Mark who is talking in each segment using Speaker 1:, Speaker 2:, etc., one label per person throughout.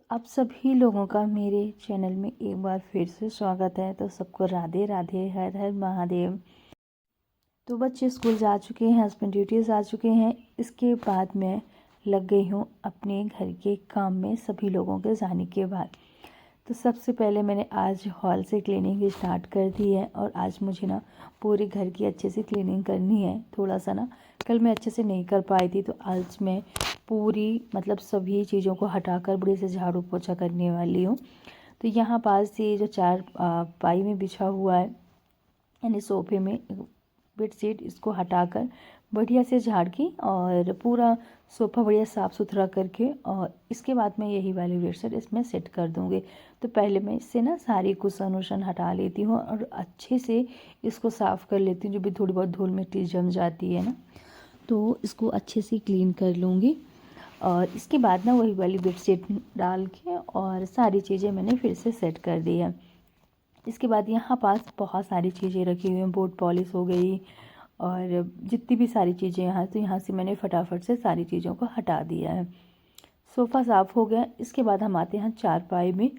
Speaker 1: आप सभी लोगों का मेरे चैनल में एक बार फिर से स्वागत है। तो सबको राधे राधे, हर हर महादेव। तो बच्चे स्कूल जा चुके हैं, हस्बैंड ड्यूटीज आ चुके हैं। इसके बाद मैं लग गई हूँ अपने घर के काम में सभी लोगों के जाने के बाद। तो सबसे पहले मैंने आज हॉल से क्लीनिंग स्टार्ट कर दी है और आज मुझे ना पूरे घर की अच्छे से क्लीनिंग करनी है। थोड़ा सा ना कल मैं अच्छे से नहीं कर पाई थी, तो आज मैं पूरी सभी चीज़ों को हटाकर बड़े से झाड़ू पोछा करने वाली हूँ। तो यहाँ पास से जो चार पाई में बिछा हुआ है, यानी सोफे में बेडशीट, इसको हटाकर बढ़िया से झाड़ के और पूरा सोफ़ा बढ़िया साफ़ सुथरा करके, और इसके बाद मैं यही वाली बेडशीट इसमें सेट कर दूँगी। तो पहले मैं इससे ना सारी कुशन वुशन हटा लेती हूँ और अच्छे से इसको साफ़ कर लेती हूँ। जो भी थोड़ी बहुत धूल मिट्टी जम जाती है ना, तो इसको अच्छे से क्लीन कर लूँगी। और इसके बाद ना वही वाली बेडशीट डाल के और सारी चीज़ें मैंने फिर से सेट कर दी है। इसके बाद यहाँ पास बहुत सारी चीज़ें रखी हुई हैं, बोर्ड पॉलिश हो गई और जितनी भी सारी चीज़ें यहाँ, तो यहाँ से मैंने फटाफट से सारी चीज़ों को हटा दिया है। सोफ़ा साफ़ हो गया। इसके बाद हम आते हैं चारपाई में।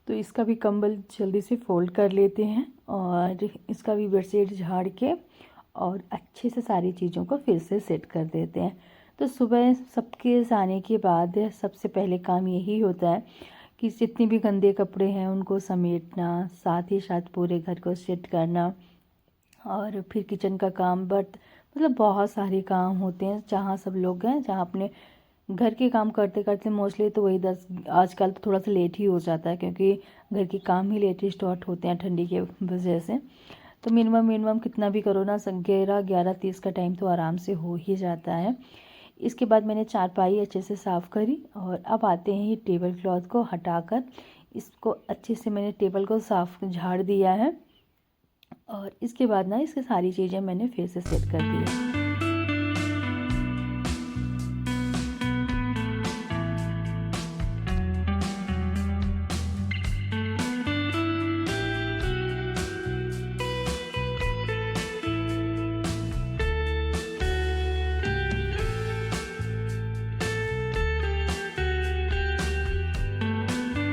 Speaker 1: तो इसका भी कंबल जल्दी से फोल्ड कर लेते हैं और इसका भी बेडशीट झाड़ के और अच्छे से सारी चीज़ों को फिर से सेट कर देते हैं। तो सुबह सबके जाने के बाद सबसे पहले काम यही होता है कि जितने भी गंदे कपड़े हैं उनको समेटना, साथ ही साथ पूरे घर को सेट करना और फिर किचन का काम, बट बहुत सारे काम होते हैं। जहाँ सब लोग हैं, जहाँ अपने घर के काम करते करते मोस्टली तो वही 10, आजकल तो थोड़ा सा लेट ही हो जाता है क्योंकि घर के काम ही लेट ही स्टार्ट होते हैं ठंडी के वजह से। तो मिनिमम कितना भी करो ना, 11:30 का टाइम तो आराम से हो ही जाता है। इसके बाद मैंने चारपाई अच्छे से साफ़ करी और अब आते हैं ये टेबल क्लॉथ को हटाकर। इसको अच्छे से मैंने टेबल को साफ झाड़ दिया है और इसके बाद ना इसकी सारी चीज़ें मैंने फिर से सेट कर दी है।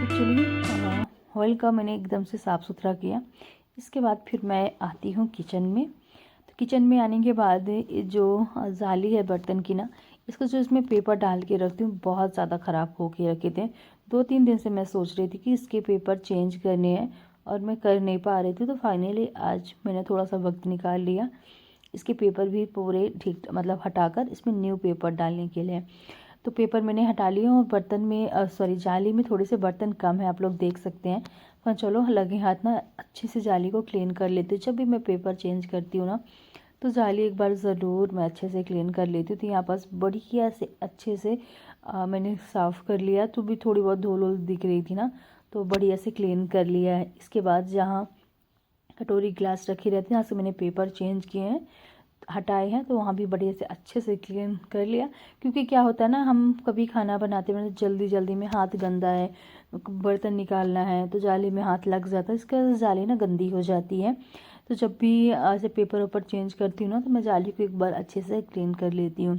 Speaker 1: चलिए, हॉल का मैंने एकदम से साफ़ सुथरा किया। इसके बाद फिर मैं आती हूँ किचन में। तो किचन में आने के बाद ये जो जाली है बर्तन की ना, इसको जो इसमें पेपर डाल के रखती हूँ, बहुत ज़्यादा ख़राब हो के रखे थे। 2-3 दिन से मैं सोच रही थी कि इसके पेपर चेंज करने हैं और मैं कर नहीं पा रही थी। तो फाइनली आज मैंने थोड़ा सा वक्त निकाल लिया इसके पेपर भी पूरे ठीक हटाकर इसमें न्यू पेपर डालने के लिए। तो पेपर मैंने हटा लिए और बर्तन में जाली में थोड़े से बर्तन कम है, आप लोग देख सकते हैं। पर चलो लगे हाथ ना अच्छे से जाली को क्लीन कर लेते। जब भी मैं पेपर चेंज करती हूँ ना, तो जाली एक बार ज़रूर मैं अच्छे से क्लीन कर लेती हूँ। तो यहाँ पास बढ़िया से अच्छे से मैंने साफ़ कर लिया। तो भी थोड़ी बहुत धूल वूल दिख रही थी ना, तो बढ़िया से क्लीन कर लिया है। इसके बाद जहाँ कटोरी गिलास रखे रहते हैं, यहाँ से मैंने पेपर चेंज किए हैं, हटाए हैं, तो वहाँ भी बढ़िया से अच्छे से क्लीन कर लिया। क्योंकि क्या होता है ना, हम कभी खाना बनाते हैं जल्दी जल्दी में, हाथ गंदा है, बर्तन निकालना है तो जाली में हाथ लग जाता है, इसका जाली ना गंदी हो जाती है। तो जब भी ऐसे पेपर ऊपर चेंज करती हूँ ना, तो मैं जाली को एक बार अच्छे से क्लीन कर लेती हूँ।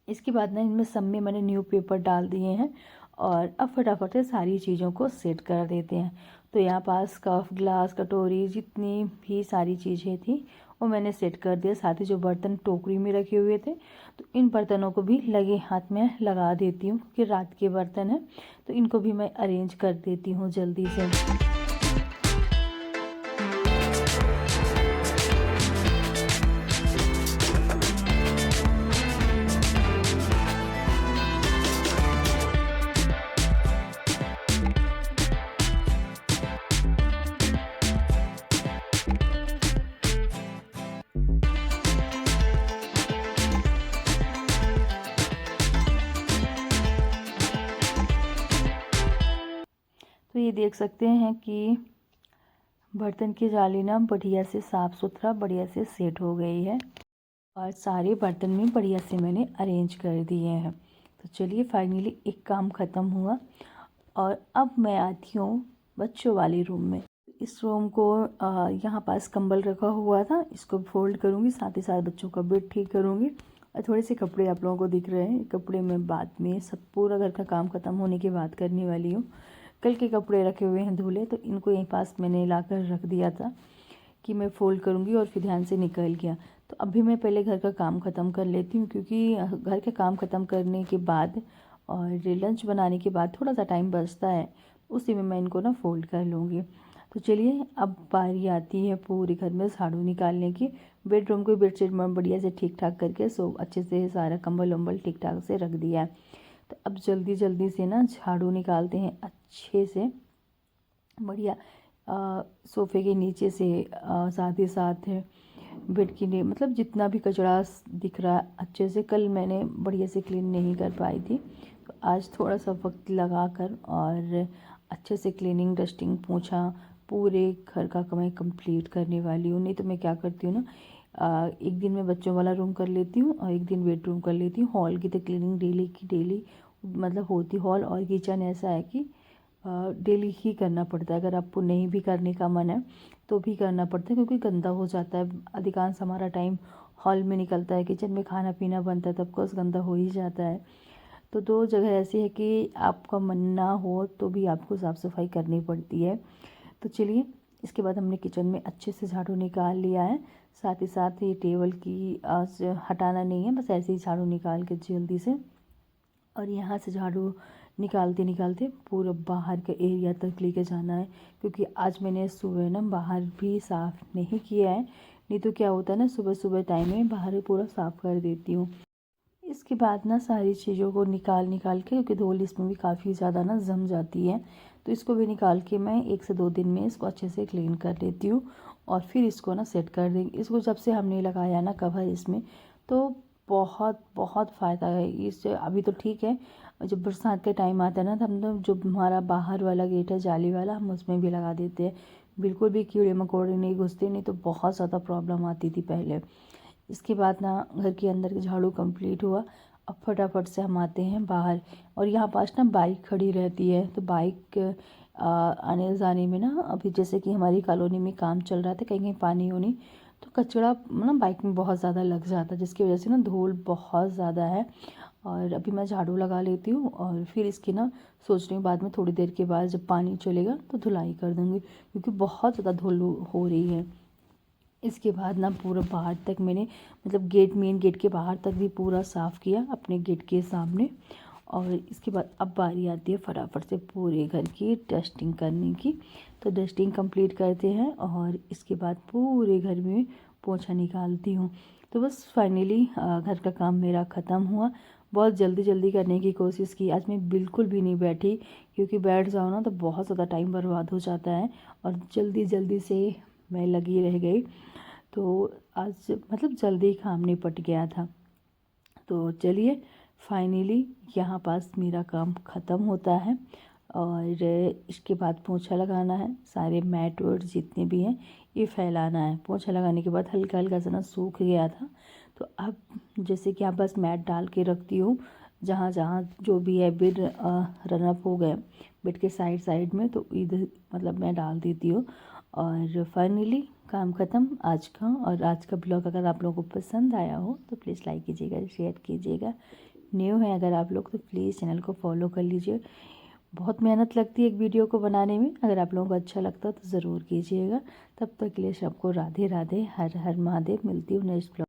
Speaker 1: इसके बाद ना इनमें सब में मैंने न्यू पेपर डाल दिए हैं और अब फटाफट से सारी चीज़ों को सेट कर देते हैं। तो यहाँ पास कप, ग्लास, कटोरी, जितनी भी सारी चीज़ें थी वो मैंने सेट कर दिया। साथ ही जो बर्तन टोकरी में रखे हुए थे, तो इन बर्तनों को भी लगे हाथ में लगा देती हूँ कि रात के बर्तन हैं, तो इनको भी मैं अरेंज कर देती हूँ जल्दी से। तो ये देख सकते हैं कि बर्तन की जाली ना बढ़िया से साफ़ सुथरा बढ़िया से सेट हो गई है और सारे बर्तन में बढ़िया से मैंने अरेंज कर दिए हैं। तो चलिए फाइनली एक काम ख़त्म हुआ और अब मैं आती हूँ बच्चों वाले रूम में। इस रूम को यहाँ पास कंबल रखा हुआ था, इसको फोल्ड करूँगी, साथ ही साथ बच्चों का बेड ठीक करूँगी और थोड़े से कपड़े आप लोगों को दिख रहे हैं, कपड़े मैं बाद में सब पूरा घर का काम ख़त्म होने के बाद करने वाली हूँ। कल के कपड़े रखे हुए हैं धुले, तो इनको यहीं पास मैंने लाकर रख दिया था कि मैं फ़ोल्ड करूँगी और फिर ध्यान से निकल गया। तो अभी मैं पहले घर का काम ख़त्म कर लेती हूँ, क्योंकि घर का काम ख़त्म करने के बाद और लंच बनाने के बाद थोड़ा सा टाइम बचता है, उसी में मैं इनको ना फ़ोल्ड कर लूँगी। तो चलिए अब बारी आती है पूरे घर में झाड़ू निकालने की। बेडरूम को बेडशीट में बढ़िया से ठीक ठाक करके अच्छे से सारा कंबल वम्बल ठीक ठाक से रख दिया है। तो अब जल्दी जल्दी से ना झाड़ू निकालते हैं अच्छे से बढ़िया, सोफ़े के नीचे से, साथ ही साथ बेड की मतलब जितना भी कचरा दिख रहा है अच्छे से, कल मैंने बढ़िया से क्लीन नहीं कर पाई थी, तो आज थोड़ा सा वक्त लगा कर और अच्छे से क्लीनिंग डस्टिंग पोंछा पूरे घर का मैं कंप्लीट करने वाली हूँ। नहीं तो मैं क्या करती हूँ ना, एक दिन मैं बच्चों वाला रूम कर लेती हूँ और एक दिन बेडरूम कर लेती हूँ। हॉल की तो क्लीनिंग डेली की डेली मतलब होती। हॉल और किचन ऐसा है कि डेली ही करना पड़ता है, अगर आपको नहीं भी करने का मन है तो भी करना पड़ता है, क्योंकि गंदा हो जाता है। अधिकांश हमारा टाइम हॉल में निकलता है, किचन में खाना पीना बनता है, तब कोर्स गंदा हो ही जाता है। तो दो जगह ऐसी है कि आपका मन ना हो तो भी आपको साफ़ सफाई करनी पड़ती है। तो चलिए, इसके बाद हमने किचन में अच्छे से झाड़ू निकाल लिया है। साथ ही साथ ये टेबल की हटाना नहीं है, बस ऐसे ही झाड़ू निकाल के जल्दी से, और यहाँ से झाड़ू निकालते निकालते पूरा बाहर का एरिया तक लेके जाना है, क्योंकि आज मैंने सुबह ना बाहर भी साफ़ नहीं किया है। नहीं तो क्या होता है ना, सुबह सुबह टाइम में बाहर पूरा साफ़ कर देती हूँ। इसके बाद ना सारी चीज़ों को निकाल के, क्योंकि धूल इसमें भी काफ़ी ज़्यादा ना जम जाती है, तो इसको भी निकाल के मैं 1 से 2 दिन में इसको अच्छे से क्लीन कर लेती हूँ और फिर इसको ना सेट कर देंगे। इसको जब से हमने लगाया ना कवर इसमें, तो बहुत बहुत फ़ायदा है इससे। अभी तो ठीक है, जब बरसात का टाइम आता है ना, तो हम लोग जो हमारा बाहर वाला गेट है जाली वाला, हम उसमें भी लगा देते हैं। बिल्कुल भी कीड़े मकोड़े नहीं घुसते, नहीं तो बहुत ज़्यादा प्रॉब्लम आती थी पहले। इसके बाद ना घर के अंदर का झाड़ू कंप्लीट हुआ। अब फटाफट से हम आते हैं बाहर, और यहाँ पास ना बाइक खड़ी रहती है, तो बाइक आने जाने में ना, अभी जैसे कि हमारी कॉलोनी में काम चल रहा था, कहीं कहीं पानी होनी, तो कचरा ना बाइक में बहुत ज़्यादा लग जाता है, जिसकी वजह से ना धूल बहुत ज़्यादा है। और अभी मैं झाड़ू लगा लेती हूँ और फिर इसकी ना सोच रही हूँ बाद में थोड़ी देर के बाद जब पानी चलेगा तो धुलाई कर दूँगी, क्योंकि बहुत ज़्यादा धूल हो रही है। इसके बाद ना पूरा बाहर तक मैंने मतलब मेन गेट के बाहर तक भी पूरा साफ़ किया अपने गेट के सामने। और इसके बाद अब बारी आती है फटाफट से पूरे घर की डस्टिंग करने की। तो डस्टिंग कंप्लीट करते हैं और इसके बाद पूरे घर में पोंछा निकालती हूँ। तो बस फाइनली घर का काम मेरा ख़त्म हुआ। बहुत जल्दी जल्दी करने की कोशिश की, आज मैं बिल्कुल भी नहीं बैठी, क्योंकि बैठ जाओ ना तो बहुत ज़्यादा टाइम बर्बाद हो जाता है, और जल्दी जल्दी से मैं लगी रह गई। तो आज मतलब जल्दी काम निपट गया था। तो चलिए, फाइनली यहाँ पास मेरा काम ख़त्म होता है, और इसके बाद पोंछा लगाना है। सारे मैट वैट जितने भी हैं ये फैलाना है। पोंछा लगाने के बाद हल्का हल्का सा ना सूख गया था, तो अब जैसे कि यहाँ बस मैट डाल के रखती हूँ, जहाँ जहाँ जो भी है बेड रनअप हो गए बेड के साइड साइड में, तो इधर मतलब मैं डाल देती हूँ। और फाइनली काम ख़त्म आज का। और आज का ब्लॉग अगर आप लोगों को पसंद आया हो तो प्लीज़ लाइक कीजिएगा, शेयर कीजिएगा। न्यू है अगर आप लोग तो प्लीज़ चैनल को फॉलो कर लीजिए। बहुत मेहनत लगती है एक वीडियो को बनाने में, अगर आप लोगों को अच्छा लगता है तो ज़रूर कीजिएगा। तब तक के लिए सबको राधे राधे, हर हर महादेव। मिलती हूँ नेक्स्ट ब्लॉग।